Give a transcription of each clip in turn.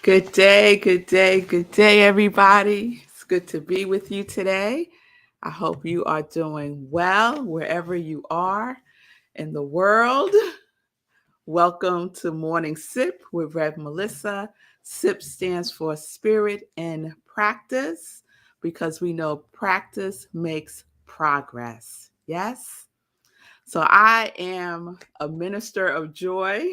Good day, good day, everybody. It's good to be with you today. I hope you are doing well wherever you are in the world. Welcome to Morning Sip with Rev Melissa. SIP stands for Spirit and Practice because we know practice makes progress. Yes? So I am a minister of joy.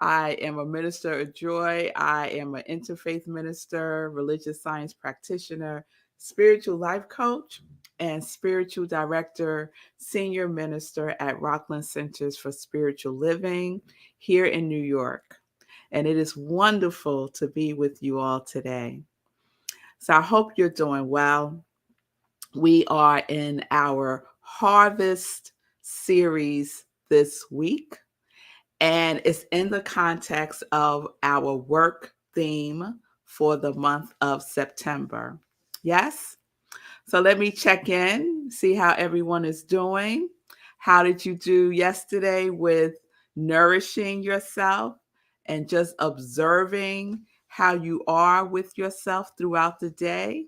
I am a minister of joy. I am an interfaith minister, religious science practitioner, spiritual life coach, and spiritual director, senior minister at Rockland Centers for Spiritual Living here in New York. And it is wonderful to be with you all today. So I hope you're doing well. We are in our harvest series this week. And it's in the context of our work theme for the month of September. Yes? So let me check in, see how everyone is doing. How did you do yesterday with nourishing yourself and just observing how you are with yourself throughout the day?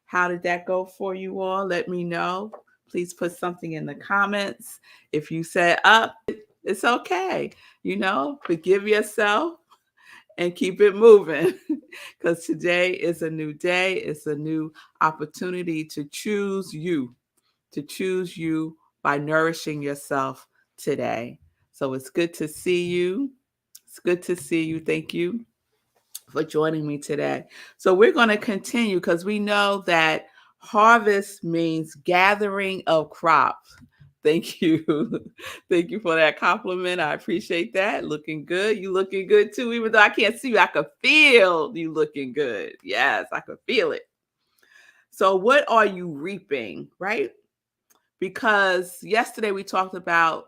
How did that go for you all? Let me know. Please put something in the comments. If you said up, it's okay. Forgive yourself and keep it moving because today is a new day. It's a new opportunity to choose you by nourishing yourself today. So it's good to see you. It's good to see you. Thank you for joining me today. So we're going to continue because we know that harvest means gathering of crops. Thank you. Thank you for that compliment. I appreciate that. Looking good. You looking good too. Even though I can't see you, I could feel you looking good. Yes, I could feel it. So what are you reaping, right? Because yesterday we talked about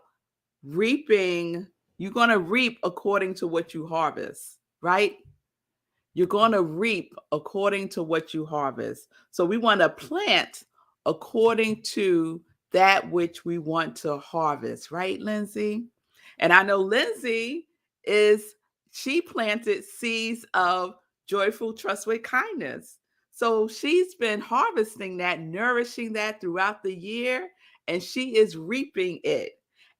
reaping. You're going to reap according to what you harvest, right? You're going to reap according to what you harvest. So we want to plant according to that which we want to harvest, right, Lindsay? And I know Lindsay she planted seeds of joyful trust with kindness. So she's been harvesting that, nourishing that throughout the year, and she is reaping it.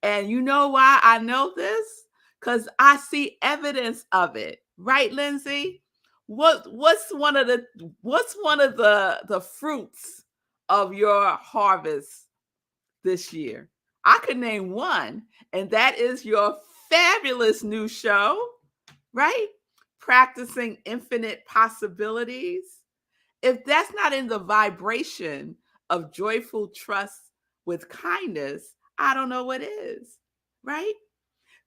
And you know why I know this? Because I see evidence of it, right, Lindsay? What's one of the fruits of your harvest this year? I could name one, and that is your fabulous new show, right? Practicing Infinite Possibilities. If that's not in the vibration of joyful trust with kindness, I don't know what is, right?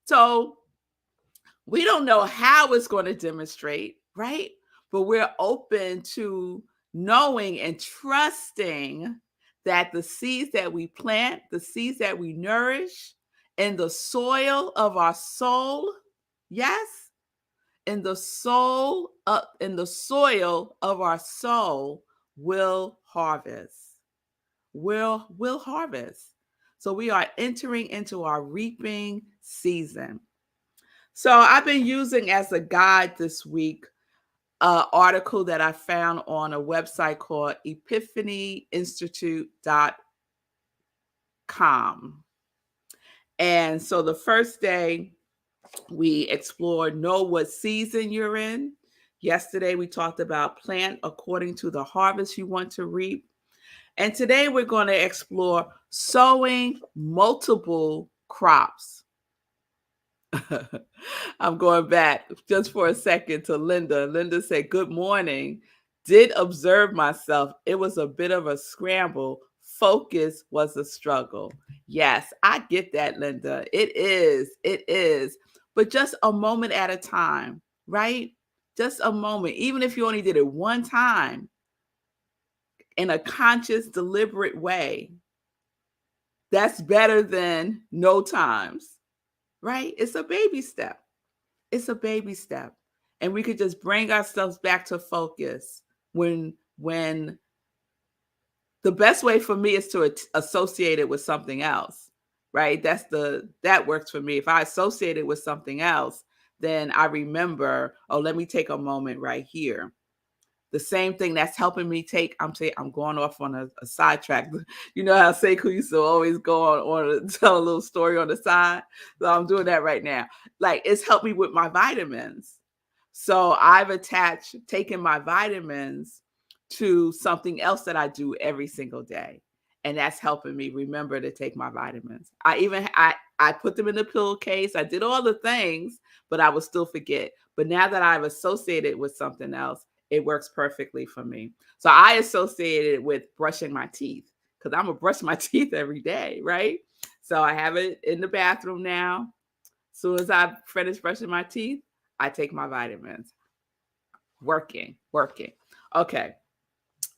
So we don't know how it's going to demonstrate, right? But we're open to knowing and trusting that the seeds that we plant, the seeds that we nourish in the soil of our soul, yes, in the soil of our soul will harvest. Will harvest. So we are entering into our reaping season. So I've been using as a guide this week an article that I found on a website called epiphanyinstitute.com. And so the first day we explored know what season you're in. Yesterday we talked about plant according to the harvest you want to reap. And today we're going to explore sowing multiple crops. I'm going back just for a second to Linda. Linda said, "Good morning. Did observe myself. It was a bit of a scramble. Focus was a struggle." Yes, I get that, Linda. It is. But just a moment at a time, right? Just a moment. Even if you only did it one time in a conscious, deliberate way, that's better than no times. Right? It's a baby step. It's a baby step. And we could just bring ourselves back to focus when the best way for me is to associate it with something else, right? That works for me. If I associate it with something else, then I remember, oh, let me take a moment right here. The same thing that's helping me take, I'm going off on a sidetrack. You know how Sekou used to always go on tell a little story on the side? So I'm doing that right now. Like, it's helped me with my vitamins. So I've attached taking my vitamins to something else that I do every single day. And that's helping me remember to take my vitamins. I put them in the pillowcase. I did all the things, but I would still forget. But now that I've associated with something else, it works perfectly for me. So I associate it with brushing my teeth because I'm gonna brush my teeth every day, right? So I have it in the bathroom now. As soon as I finish brushing my teeth, I take my vitamins. Working. Okay,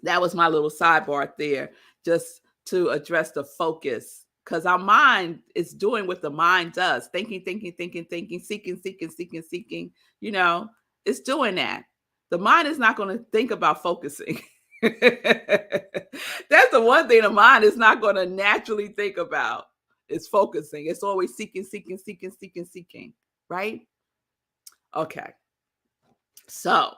that was my little sidebar there, just to address the focus. Because our mind is doing what the mind does, thinking, seeking. You know, it's doing that. The mind is not going to think about focusing. That's the one thing the mind is not going to naturally think about is focusing. It's always seeking, right? Okay. So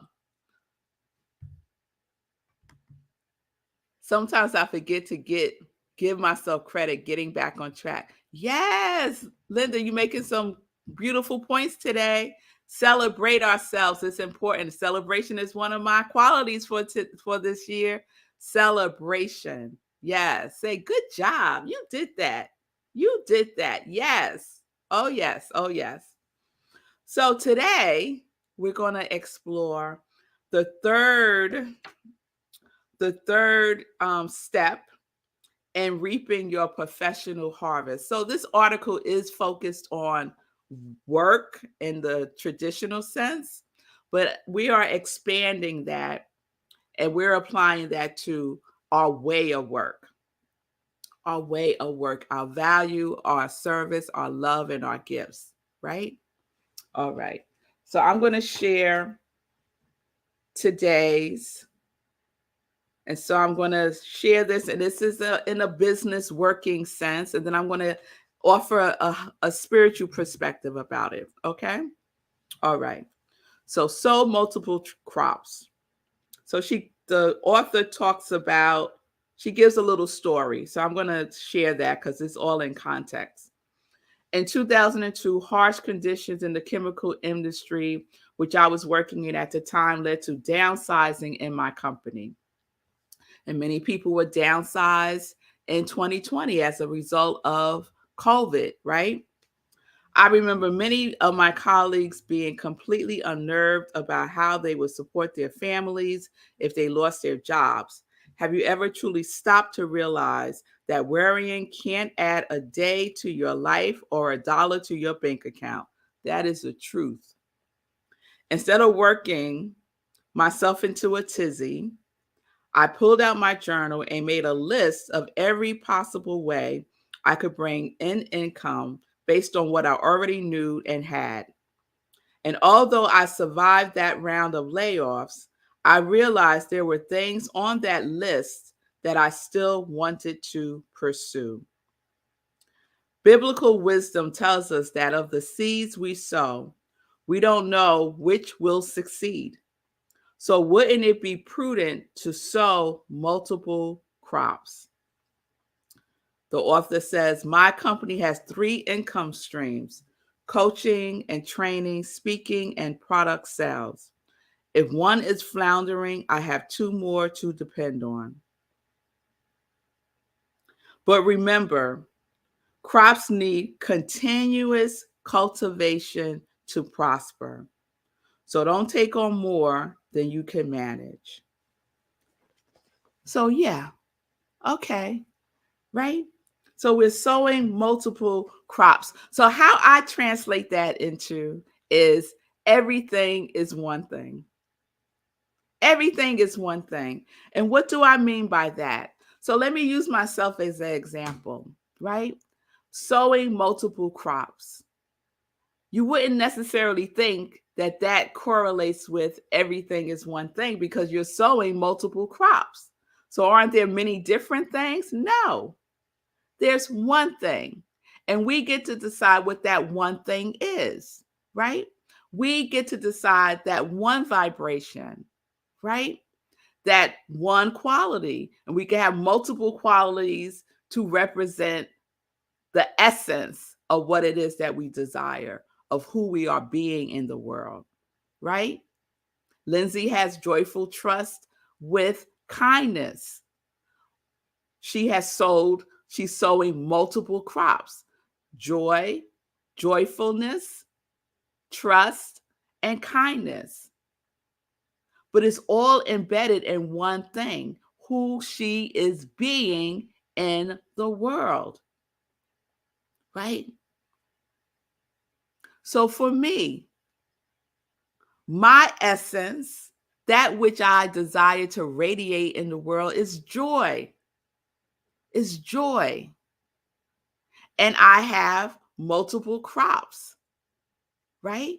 sometimes I forget to give myself credit getting back on track. Yes, Linda, you're making some beautiful points today. Celebrate ourselves. It's important. Celebration is one of my qualities for this year. Celebration. Yes. Say good job. You did that. You did that. Yes. Oh yes. Oh yes. So today we're going to explore the third step in reaping your professional harvest. So this article is focused on work in the traditional sense, but we are expanding that and we're applying that to our way of work, our value, our service, our love, and our gifts, right? All right. So I'm going to share today's. And so I'm going to share this, and this is in a business working sense, and then I'm going to offer a spiritual perspective about it. Okay? All right. So sow multiple crops. So the author talks about, she gives a little story. So I'm going to share that because it's all in context. In 2002, harsh conditions in the chemical industry, which I was working in at the time, led to downsizing in my company. And many people were downsized in 2020 as a result of COVID, right? I remember many of my colleagues being completely unnerved about how they would support their families if they lost their jobs. Have you ever truly stopped to realize that worrying can't add a day to your life or a dollar to your bank account? That is the truth. Instead of working myself into a tizzy, I pulled out my journal and made a list of every possible way I could bring in income based on what I already knew and had. And although I survived that round of layoffs, I realized there were things on that list that I still wanted to pursue. Biblical wisdom tells us that of the seeds we sow, we don't know which will succeed. So wouldn't it be prudent to sow multiple crops? The author says, my company has 3 income streams: coaching and training, speaking, and product sales. If one is floundering, I have 2 more to depend on. But remember, crops need continuous cultivation to prosper. So don't take on more than you can manage. So yeah, okay, right? So we're sowing multiple crops. So how I translate that into is everything is one thing. Everything is one thing. And what do I mean by that? So let me use myself as an example, right? Sowing multiple crops. You wouldn't necessarily think that that correlates with everything is one thing because you're sowing multiple crops. So aren't there many different things? No. There's one thing, and we get to decide what that one thing is, right? We get to decide that one vibration, right? That one quality. And we can have multiple qualities to represent the essence of what it is that we desire, of who we are being in the world, right? Lindsay has joyful trust with kindness. She's sowing multiple crops: joy, joyfulness, trust, and kindness. But it's all embedded in one thing: who she is being in the world, right? So for me, my essence, that which I desire to radiate in the world, is joy. Is joy. And I have multiple crops, right?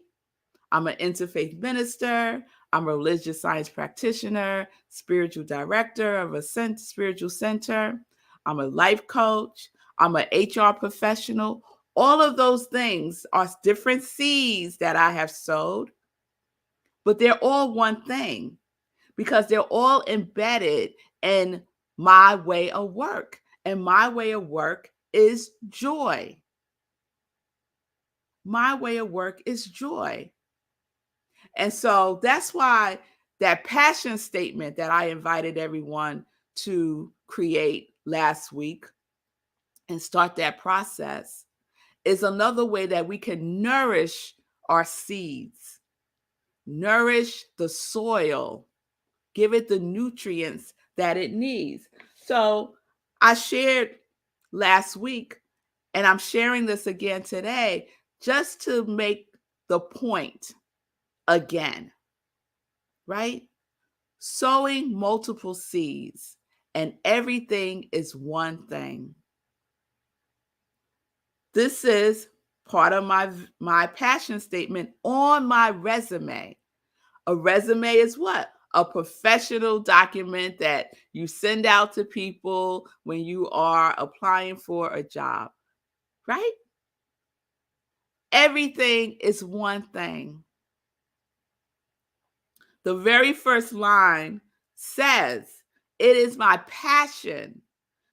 I'm an interfaith minister. I'm a religious science practitioner, spiritual director of a spiritual center. I'm a life coach. I'm an HR professional. All of those things are different seeds that I have sowed, but they're all one thing because they're all embedded in my way of work. And my way of work is joy. My way of work is joy. And so that's why that passion statement that I invited everyone to create last week and start that process is another way that we can nourish our seeds, nourish the soil, give it the nutrients that it needs. So I shared last week, and I'm sharing this again today, just to make the point again, right? Sowing multiple seeds, and everything is one thing. This is part of my passion statement on my resume. A resume is what? A professional document that you send out to people when you are applying for a job, right? Everything is one thing. The very first line says, "It is my passion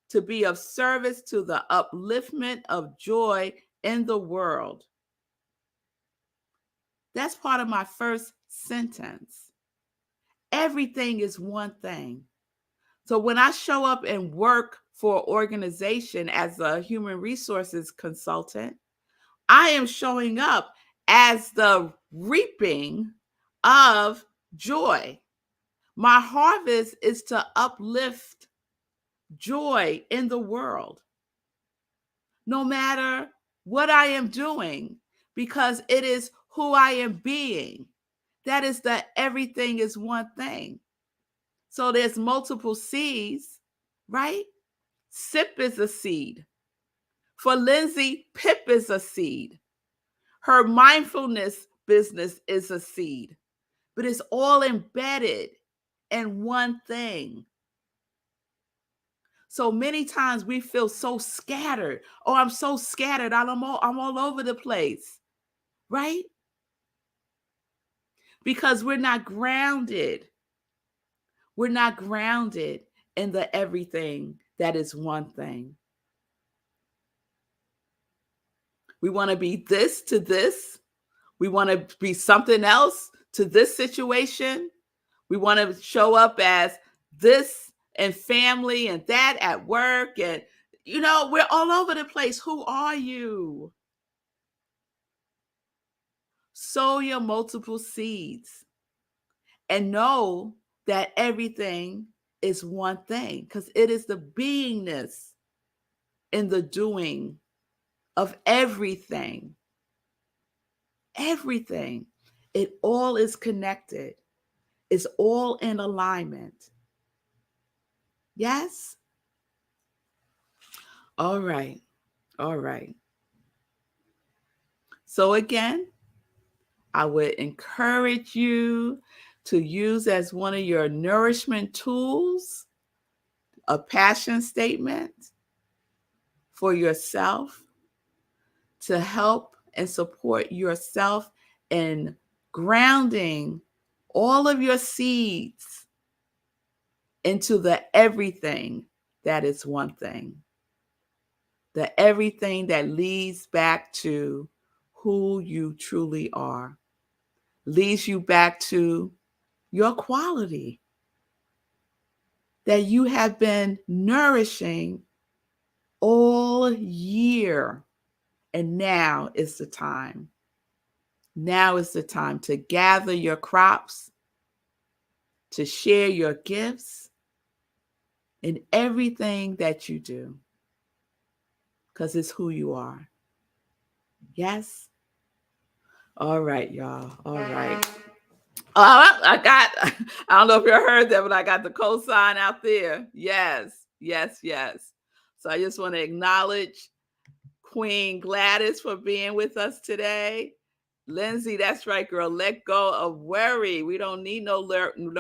to be of service to the upliftment of joy in the world." That's part of my first sentence. Everything is one thing. So when I show up and work for an organization as a human resources consultant, I am showing up as the reaping of joy. My harvest is to uplift joy in the world, no matter what I am doing, because it is who I am being. That is that everything is one thing. So there's multiple seeds, right? Sip is a seed. For Lindsay, Pip is a seed. Her mindfulness business is a seed, but it's all embedded in one thing. So many times we feel so scattered. Oh, I'm so scattered. I'm all over the place, right? Because we're not grounded. We're not grounded in the everything that is one thing. We want to be this to this. We want to be something else to this situation. We want to show up as this and family and that at work. And, we're all over the place. Who are you? Sow your multiple seeds and know that everything is one thing, because it is the beingness in the doing of everything. Everything. It all is connected. It's all in alignment. Yes? All right. All right. So again, I would encourage you to use as one of your nourishment tools a passion statement for yourself to help and support yourself in grounding all of your seeds into the everything that is one thing, the everything that leads back to who you truly are, leads you back to your quality that you have been nourishing all year. And now is the time. Now is the time to gather your crops, to share your gifts in everything that you do, because it's who you are. Yes? All right, y'all. All right. I don't know if you heard that, but I got the cosign out there. Yes, yes, yes. So I just want to acknowledge Queen Gladys for being with us today. Lindsay, that's right, girl. Let go of worry. We don't need no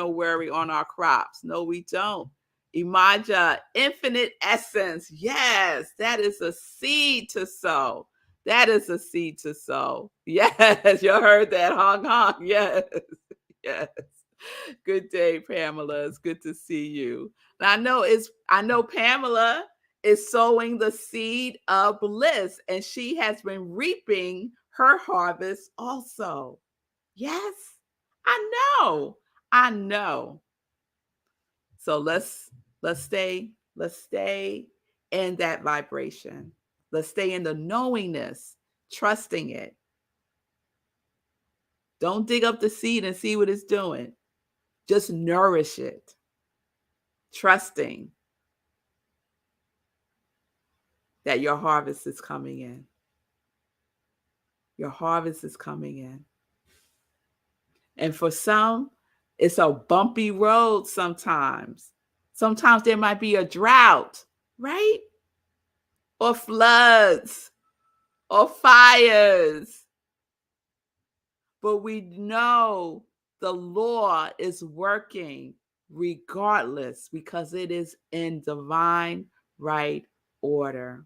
worry on our crops. No, we don't. Imaja, infinite essence. Yes, that is a seed to sow. That is a seed to sow. Yes, you heard that. Honk, honk. Yes, yes. Good day, Pamela. It's good to see you. And I know Pamela is sowing the seed of bliss, and she has been reaping her harvest also. Yes, I know. I know. So let's stay in that vibration. Let's stay in the knowingness, trusting it. Don't dig up the seed and see what it's doing. Just nourish it, trusting that your harvest is coming in. Your harvest is coming in. And for some, it's a bumpy road sometimes. Sometimes there might be a drought, right? Or floods, or fires. But we know the law is working regardless because it is in divine right order.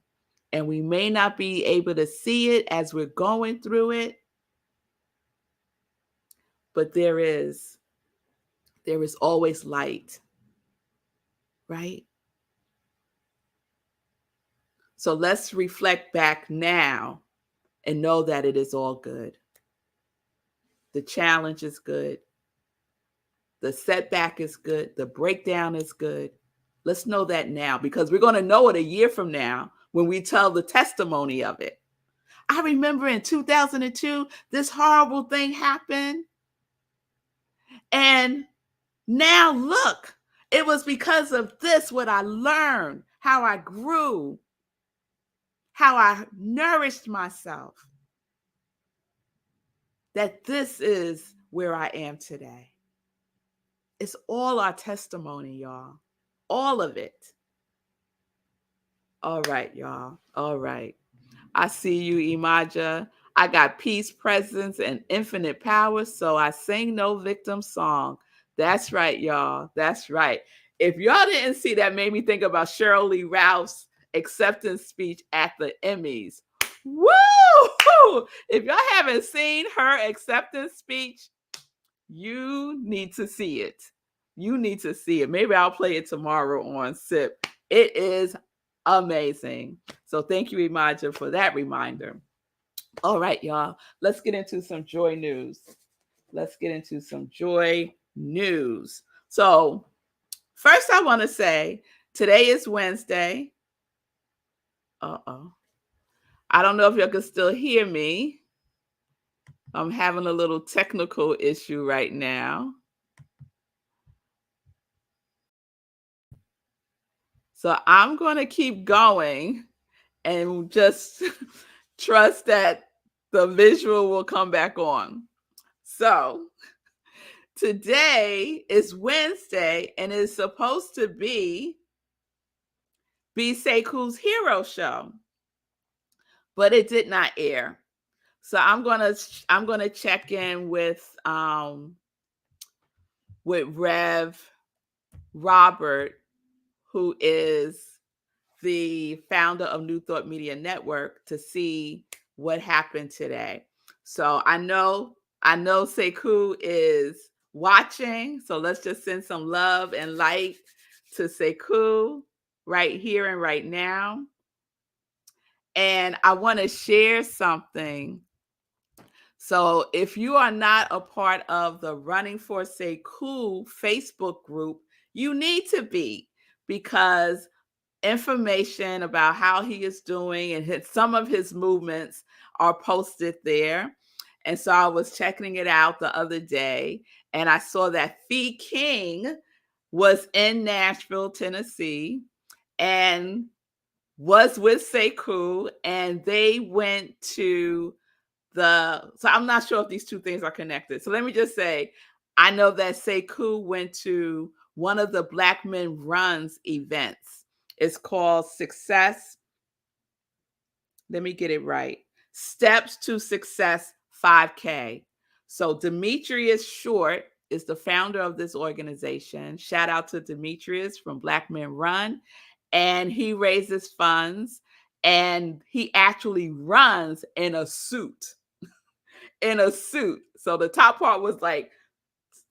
And we may not be able to see it as we're going through it, but there is always light, right? So let's reflect back now and know that it is all good. The challenge is good. The setback is good. The breakdown is good. Let's know that now, because we're going to know it a year from now when we tell the testimony of it. I remember in 2002, this horrible thing happened. And now look, it was because of this, what I learned, how I grew, how I nourished myself, that this is where I am today. It's all our testimony, y'all. All of it. All right, y'all. All right. I see you, Imaja. I got peace, presence, and infinite power, so I sing no victim song. That's right, y'all. That's right. If y'all didn't see that, made me think about Cheryl Lee Ralph's acceptance speech at the Emmys. Woo! If y'all haven't seen her acceptance speech, you need to see it. You need to see it. Maybe I'll play it tomorrow on SIP. It is amazing. So thank you, Imaja, for that reminder. All right, y'all. Let's get into some joy news. Let's get into some joy news. So first I want to say today is Wednesday. Uh-oh. I don't know if y'all can still hear me. I'm having a little technical issue right now. So I'm going to keep going and just trust that the visual will come back on. So today is Wednesday and it's supposed to be B. Seku's Hero Show, but it did not air. So I'm gonna check in with Rev Robert, who is the founder of New Thought Media Network, to see what happened today. So I know I know Sekou is watching, so let's just send some love and light to Sekou right here and right now. And I want to share something. So if you are not a part of the Running for Sekou Facebook group, you need to be, because information about how he is doing and some of his movements are posted there. And so I was checking it out the other day, and I saw that Fee King was in Nashville, Tennessee, and was with Sekou, and they went to so I'm not sure if these two things are connected. So let me just say, I know that Sekou went to one of the Black Men Runs events. It's called Success. Let me get it right. Steps to Success 5K. So Demetrius Short is the founder of this organization. Shout out to Demetrius from Black Men Run. And he raises funds, and he actually runs in a suit. So the top part was like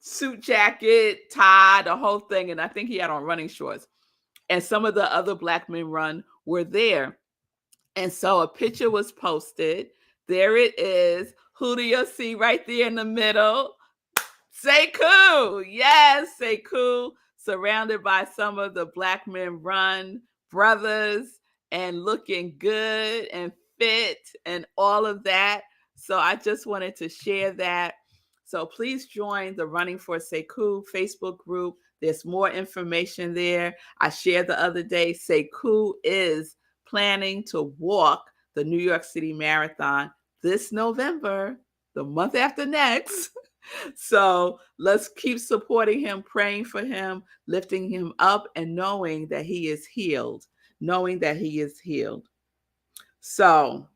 suit jacket, tie, the whole thing. And I think he had on running shorts. And some of the other Black Men Run were there. And so a picture was posted. There it is. Who do you see right there in the middle? Sekou. Yes, Sekou, surrounded by some of the Black Men Run brothers and looking good and fit and all of that. So I just wanted to share that. So please join the Running for Sekou Facebook group. There's more information there. I shared the other day, Sekou is planning to walk the New York City Marathon this November, the month after next. So let's keep supporting him, praying for him, lifting him up, and knowing that he is healed. Knowing that he is healed. So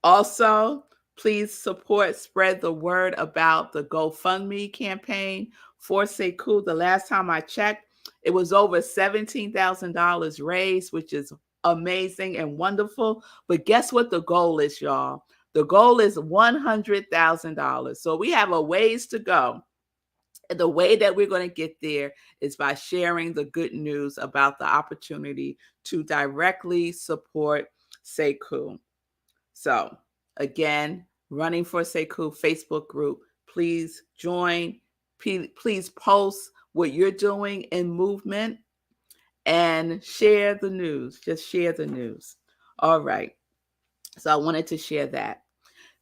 also, please spread the word about the GoFundMe campaign for Sekou. The last time I checked, it was over $17,000 raised, which is amazing and wonderful. But guess what the goal is, y'all? The goal is $100,000. So we have a ways to go. And the way that we're going to get there is by sharing the good news about the opportunity to directly support Sekou. So again, Running for Sekou Facebook group, please join. Please post what you're doing in movement and share the news. Just share the news. All right. So I wanted to share that.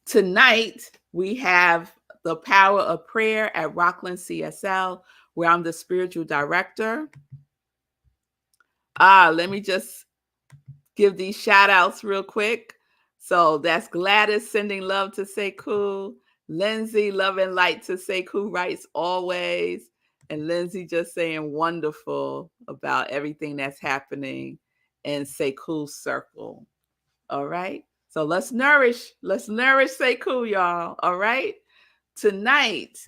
Tonight, we have the Power of Prayer at Rockland CSL, where I'm the spiritual director. Let me just give these shout outs real quick. So that's Gladys sending love to Sekou. Lindsay, love and light to Sekou, writes always. And Lindsay just saying wonderful about everything that's happening in Sekou's circle. All right. So let's nourish Sekou, y'all. All right. Tonight,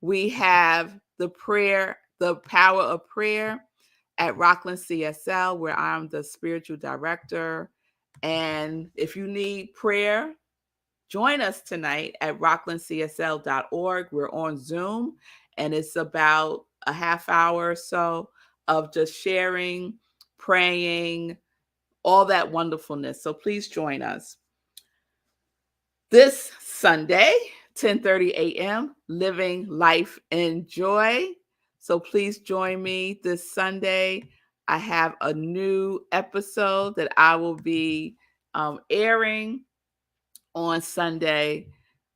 we have the Power of Prayer at Rockland CSL, where I'm the spiritual director. And if you need prayer, join us tonight at rocklandcsl.org. We're on Zoom, and it's about a half hour or so of just sharing, praying, all that wonderfulness. So please join us. This Sunday, 10:30 a.m., Living Life in Joy. So please join me this Sunday. I have a new episode that I will be airing on Sunday.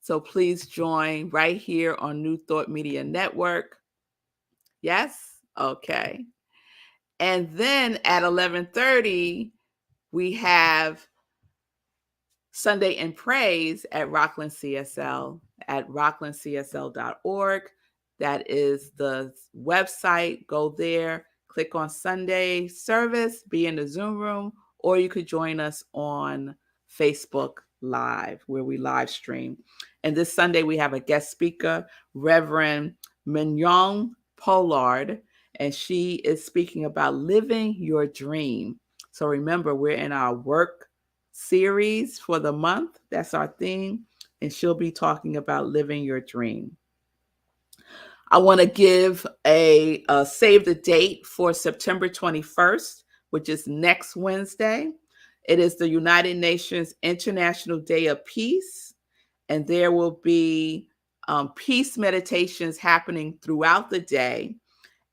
So please join right here on New Thought Media Network. Yes? Okay. And then at 11:30, we have Sunday in Praise at Rockland CSL at rocklandcsl.org. That is the website. Go there, click on Sunday service, be in the Zoom room, or you could join us on Facebook Live, where we live stream. And this Sunday, we have a guest speaker, Reverend Mignon Pollard, and she is speaking about living your dream. So remember, we're in our work series for the month. That's our theme. and she'll be talking about living your dream. I want to give a save the date for September 21st, which is next Wednesday. It is the United Nations International Day of Peace, and there will be peace meditations happening throughout the day.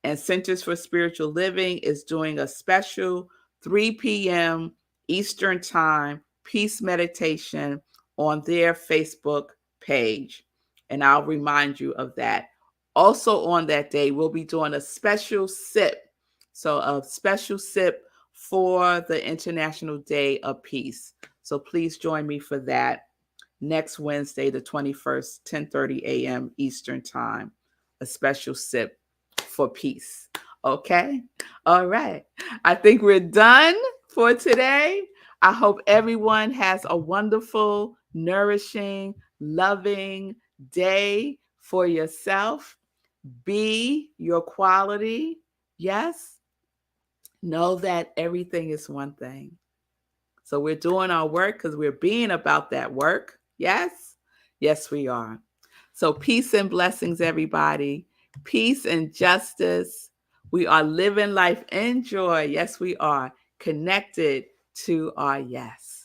And Centers for Spiritual Living is doing a special 3 p.m. Eastern Time peace meditation on their Facebook page. And I'll remind you of that. Also on that day, we'll be doing a special sip. So a special sip for the International Day of Peace. So please join me for that next Wednesday, the 21st, 10:30 a.m. Eastern Time. A special sip for peace. Okay? All right. I think we're done for today. I hope everyone has a wonderful, nourishing, loving day for yourself. Be your quality. Yes. Know that everything is one thing. So we're doing our work because we're being about that work. Yes. Yes, we are. So peace and blessings, everybody. Peace and justice. We are living life in joy. Yes, we are. Connected to our yes.